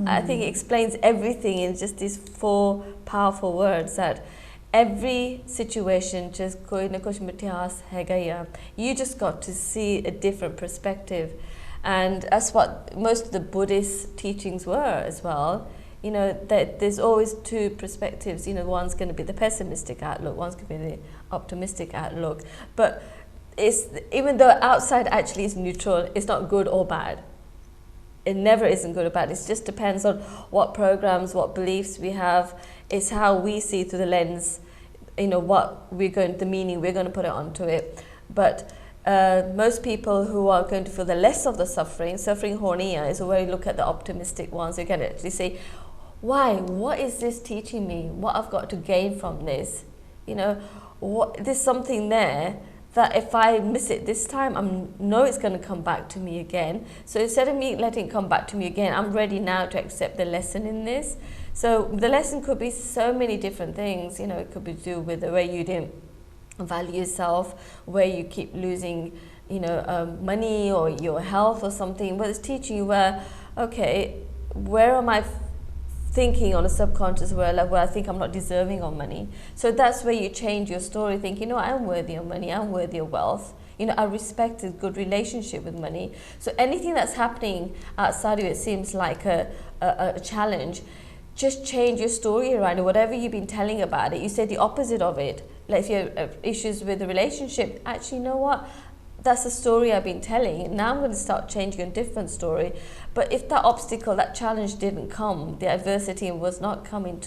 I think it explains everything in just these 4 powerful words, that every situation just koi na kuch mithas hai gaya. You just got to see a different perspective, and that's what most of the Buddhist teachings were as well. You know, that there's always 2 perspectives. You know, one's going to be the pessimistic outlook, one's going to be the optimistic outlook. But it's, even though outside actually is neutral, it's not good or bad. It never isn't good or bad. It just depends on what programs, what beliefs we have. It's how we see through the lens, you know, what we're going, the meaning we're going to put it onto it. But most people who are going to feel the less of the suffering horniya, is where you look at the optimistic ones. You can actually say, why? What is this teaching me? What I've got to gain from this? You know, there's something there that if I miss it this time, I know it's going to come back to me again. So instead of me letting it come back to me again, I'm ready now to accept the lesson in this. So the lesson could be so many different things. You know, it could be to do with the way you didn't value yourself, where you keep losing, you know, money or your health or something. But it's teaching you where, okay, where am I thinking on a subconscious level where I think I'm not deserving of money. So that's where you change your story, think, you know, I'm worthy of money, I'm worthy of wealth. You know, I respect a good relationship with money. So anything that's happening outside of it seems like a challenge. Just change your story around it. Whatever you've been telling about it, you say the opposite of it. Like if you have issues with the relationship, actually, you know what? That's the story I've been telling. Now I'm going to start changing a different story. But if that obstacle, that challenge didn't come, the adversity was not coming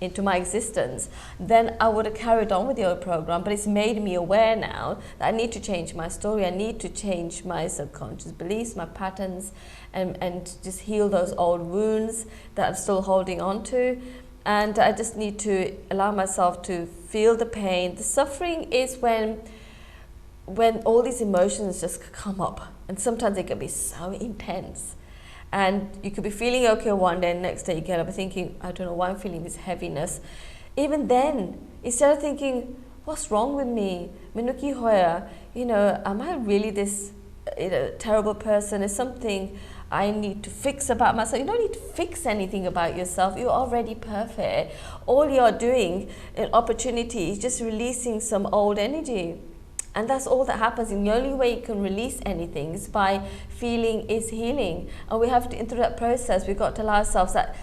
into my existence, then I would have carried on with the old program. But it's made me aware now that I need to change my story. I need to change my subconscious beliefs, my patterns, and just heal those old wounds that I'm still holding on to. And I just need to allow myself to feel the pain. The suffering is when all these emotions just come up, and sometimes they can be so intense, and you could be feeling okay one day and next day you get up thinking, I don't know why I'm feeling this heaviness. Even then, instead of thinking, what's wrong with me, Minuki Hoya, you know, am I really this terrible person? Is something I need to fix about myself? You don't need to fix anything about yourself. You're already perfect. All you're doing in opportunity is just releasing some old energy. And that's all that happens. And the only way you can release anything is by feeling is healing. And we have to, through that process, we've got to allow ourselves that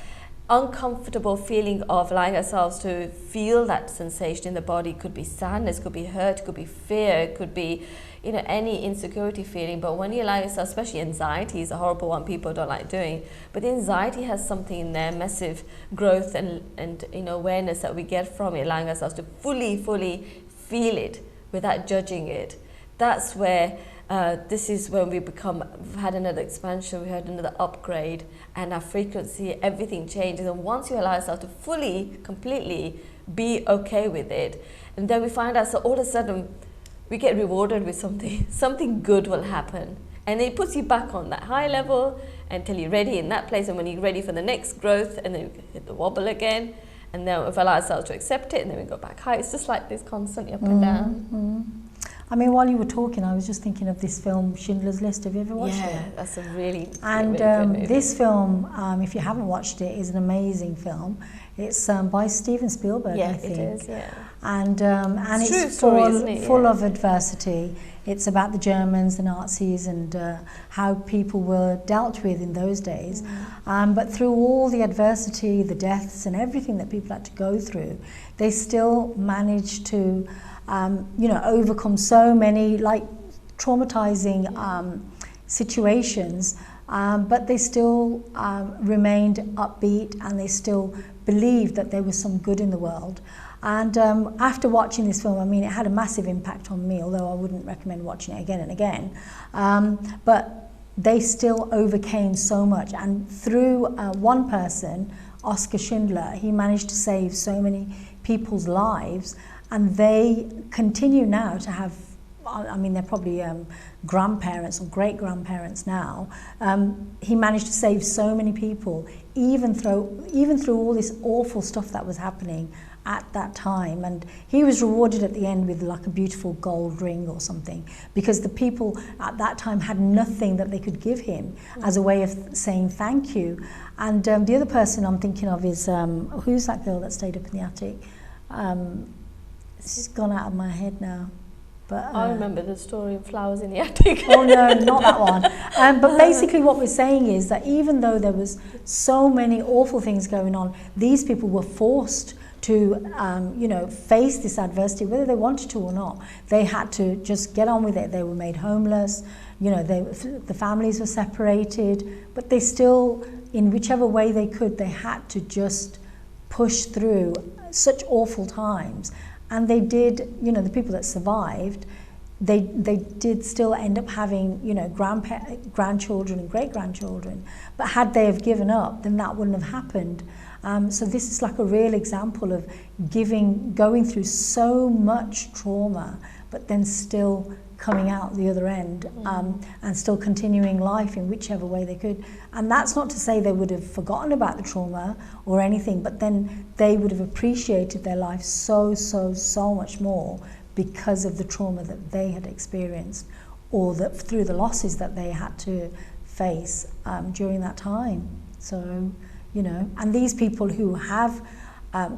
uncomfortable feeling of allowing ourselves to feel that sensation in the body. It could be sadness, could be hurt, could be fear, it could be, you know, any insecurity feeling. But when you allow yourself, especially anxiety is a horrible one people don't like doing, but the anxiety has something in there, massive growth and you know, awareness that we get from it, allowing ourselves to fully feel it without judging it. That's where this is when we've had another expansion, we had another upgrade, and our frequency, everything changes. And once you allow yourself to completely be okay with it, and then we find ourselves all of a sudden we get rewarded with something good will happen, and it puts you back on that high level until you're ready in that place. And when you're ready for the next growth, and then you hit the wobble again, and then if we allow ourselves to accept it, and then we go back high. It's just like this constantly up and down. I mean, while you were talking, I was just thinking of this film, Schindler's List. Have you ever watched it? Yeah, that's a really and good movie. This film, if you haven't watched it, is an amazing film. It's by Steven Spielberg, I think. Yeah, it is, yeah. And it's full of adversity. It's about the Germans, the Nazis, and how people were dealt with in those days. But through all the adversity, the deaths, and everything that people had to go through, they still managed to you know, overcome so many like traumatizing situations, but they still remained upbeat, and they still believed that there was some good in the world. And after watching this film, I mean, it had a massive impact on me, although I wouldn't recommend watching it again and again. But they still overcame so much, and through one person, Oskar Schindler, he managed to save so many people's lives. And they continue now to have, I mean, they're probably grandparents or great-grandparents now. He managed to save so many people, even through all this awful stuff that was happening at that time. And he was rewarded at the end with like a beautiful gold ring or something, because the people at that time had nothing that they could give him as a way of saying thank you. And the other person I'm thinking of is, who's that girl that stayed up in the attic? It's gone out of my head now. But I remember the story of Flowers in the Attic. Oh no, not that one. But basically what we're saying is that even though there was so many awful things going on, these people were forced to you know, face this adversity, whether they wanted to or not. They had to just get on with it. They were made homeless, you know, the families were separated, but they still, in whichever way they could, they had to just push through such awful times. And they did, you know, the people that survived, they did still end up having, you know, grandchildren and great-grandchildren. But had they have given up, then that wouldn't have happened. So this is like a real example of going through so much trauma, but then still coming out the other end, and still continuing life in whichever way they could. And that's not to say they would have forgotten about the trauma or anything, but then they would have appreciated their life so much more because of the trauma that they had experienced, or that through the losses that they had to face during that time. So, you know, and these people who have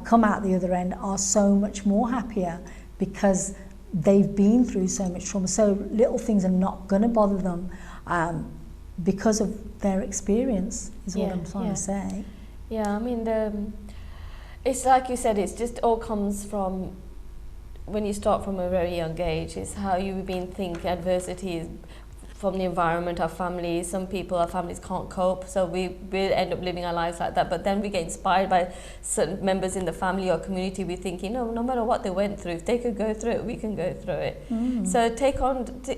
come out the other end are so much more happier because they've been through so much trauma. So little things are not going to bother them because of their experience, is what I'm trying to say. Yeah, I mean, it's like you said, it's just all comes from when you start from a very young age. It's how you've been thinking, adversity from the environment, our families. Some people, our families can't cope, so we end up living our lives like that. But then we get inspired by certain members in the family or community. We're thinking, no matter what they went through, if they could go through it, we can go through it. So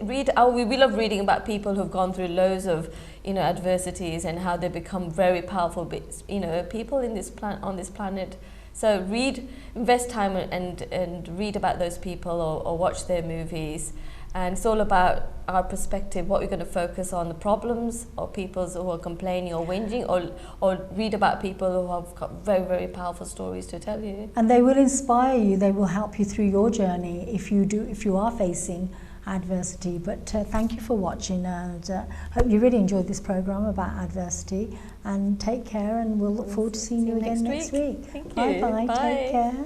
read. We love reading about people who've gone through loads of, you know, adversities and how they become very powerful, you know, people in this on this planet. So invest time and read about those people, or watch their movies. And it's all about our perspective, what we're going to focus on, the problems or people who are complaining or whinging, or read about people who have got very, very powerful stories to tell you. And they will inspire you, they will help you through your journey if you are facing adversity. But thank you for watching, and hope you really enjoyed this programme about adversity. And take care, and we'll look forward to seeing you again next week. Thank you. Bye-bye. Bye. Take care.